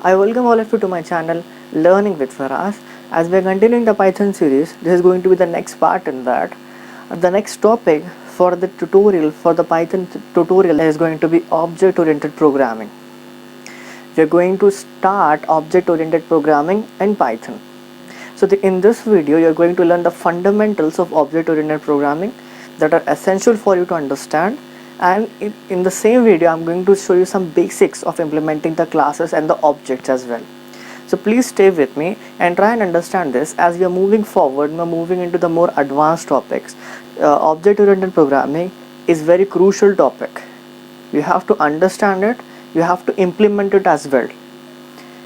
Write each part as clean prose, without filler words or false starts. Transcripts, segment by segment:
I welcome all of you to my channel Learning with Faraz. As we are continuing the Python series, this is going to be the next part in that. The next topic for the tutorial, for the Python tutorial, is going to be object-oriented programming. We are going to start object-oriented programming in Python. So in this video, you are going to learn the fundamentals of object-oriented programming that are essential for you to understand, and in the same video I'm going to show you some basics of implementing the classes and the objects as well. So please stay with me and try and understand this. As we are moving forward, we are moving into the more advanced topics. Object-oriented programming is very crucial topic. You have to understand it, you have to implement it as well.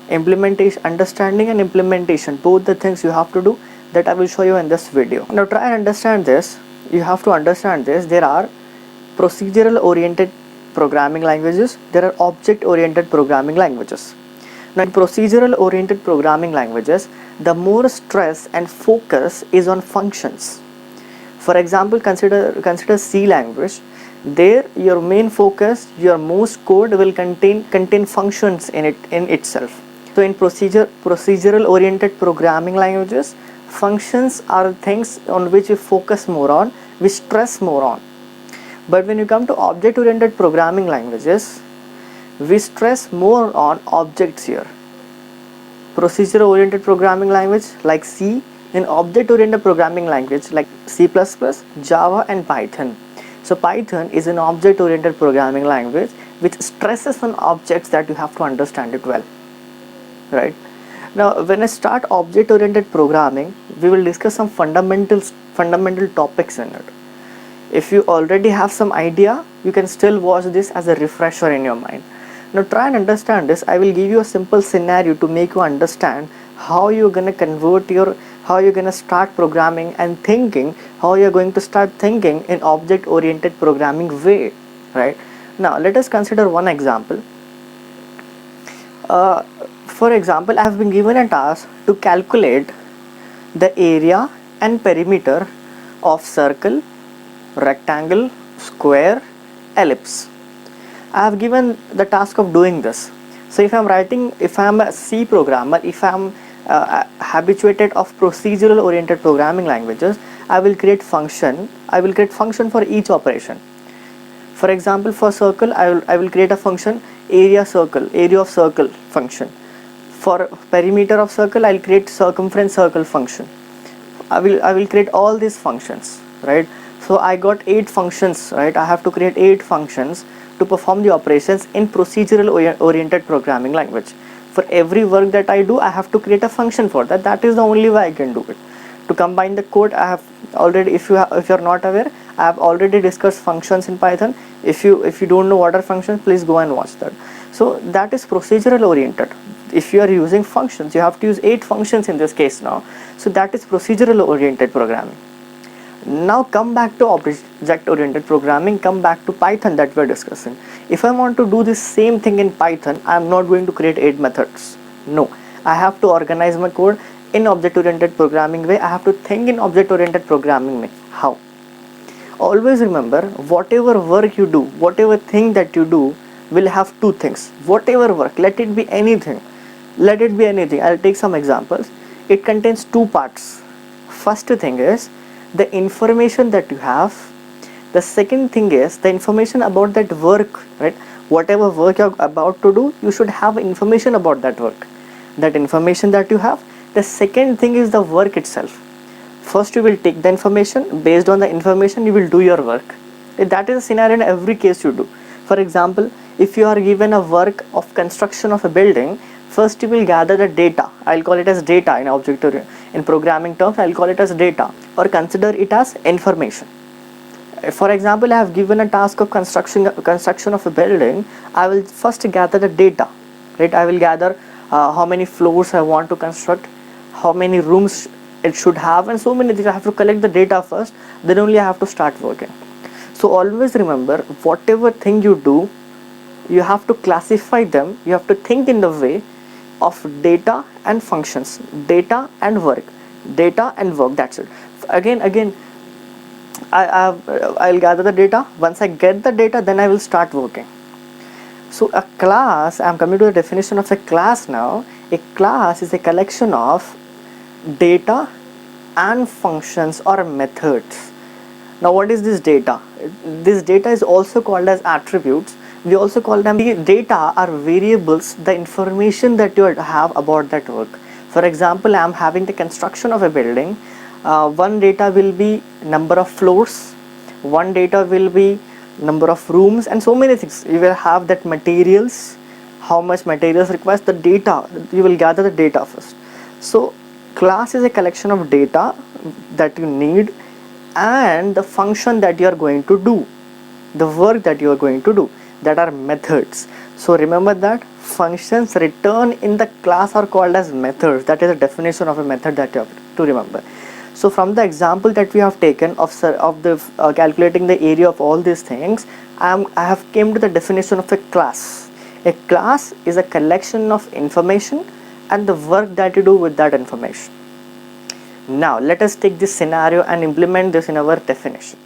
Implementation, understanding and implementation, both the things you have to do, that I will show you in this video. Now try and understand this. You have to understand this. There are procedural oriented programming languages, there are object oriented programming languages. Now in procedural oriented programming languages, the more stress and focus is on functions. For example, consider C language. There your main focus, your most code will contain functions in itself. So in procedural oriented programming languages, functions are things on which we focus more on, we stress more on. But when you come to object-oriented programming languages, we stress more on objects here. Procedure-oriented programming language like C, and object-oriented programming language like C++, Java and Python. So Python is an object-oriented programming language which stresses on objects that you have to understand it well. Right? Now when I start object-oriented programming, we will discuss some fundamental topics in it. If you already have some idea, you can still watch this as a refresher in your mind. Now try and understand this. I will give you a simple scenario to make you understand how you're going to how you're going to start programming and thinking, how you're going to start thinking in object-oriented programming way, right? Now let us consider one example. For example, I have been given a task to calculate the area and perimeter of circle, rectangle, square, ellipse. I have given the task of doing this. So if I am a C programmer, if I am habituated of procedural oriented programming languages, I will create function for each operation. For example, for circle, I will create a function area of circle function. For perimeter of circle, I will create circumference circle function. I will create all these functions, right? So I got 8 functions, right? I have to create 8 functions to perform the operations in procedural oriented programming language. For every work that I do, I have to create a function for that. That is the only way I can do it. To combine the code, I have already, if you're not aware, I have already discussed functions in Python. If you don't know what are functions, please go and watch that. So that is procedural oriented. If you are using functions, you have to use 8 functions in this case now. So that is procedural oriented programming. Now come back to object-oriented programming, come back to Python that we are discussing. If I want to do the same thing in Python, I am not going to create 8 methods. No, I have to organize my code in object-oriented programming way. I have to think in object-oriented programming way. How? Always remember, whatever work you do, whatever thing that you do will have 2 things. Whatever work, let it be anything. I'll take some examples. It contains 2 parts. First thing is the information that you have. The second thing is the information about that work, right? Whatever work you're about to do, you should have information about that work. That information that you have. The second thing is the work itself. First you will take the information, based on the information you will do your work. That is a scenario in every case you do. For example, if you are given a work of construction of a building, first you will gather the data. I'll call it as data in object or in programming terms, I'll call it as data, or consider it as information. For example, I have given a task of construction of a building. I will first gather the data, right? I will gather how many floors I want to construct, how many rooms it should have, and so many things. I have to collect the data first, then only I have to start working. So always remember, whatever thing you do, you have to classify them, you have to think in the way of data and functions, data and work, that's it. Again I'll gather the data. Once I get the data, then I will start working. So a class, I'm coming to the definition of a class now. A class is a collection of data and functions or methods. Now what is this data? This data is also called as attributes. We also call them, the data are variables, the information that you have about that work. For example, I am having the construction of a building. One data will be number of floors, one data will be number of rooms, and so many things. You will have that materials, how much materials requires, the data, you will gather the data first. So class is a collection of data that you need and the function that you are going to do, the work that you are going to do, that are methods. So remember that functions returned in the class are called as methods. That is the definition of a method that you have to remember. So from the example that we have taken of the calculating the area of all these things, I have came to the definition of a class. A class is a collection of information and the work that you do with that information. Now let us take this scenario and implement this in our definition.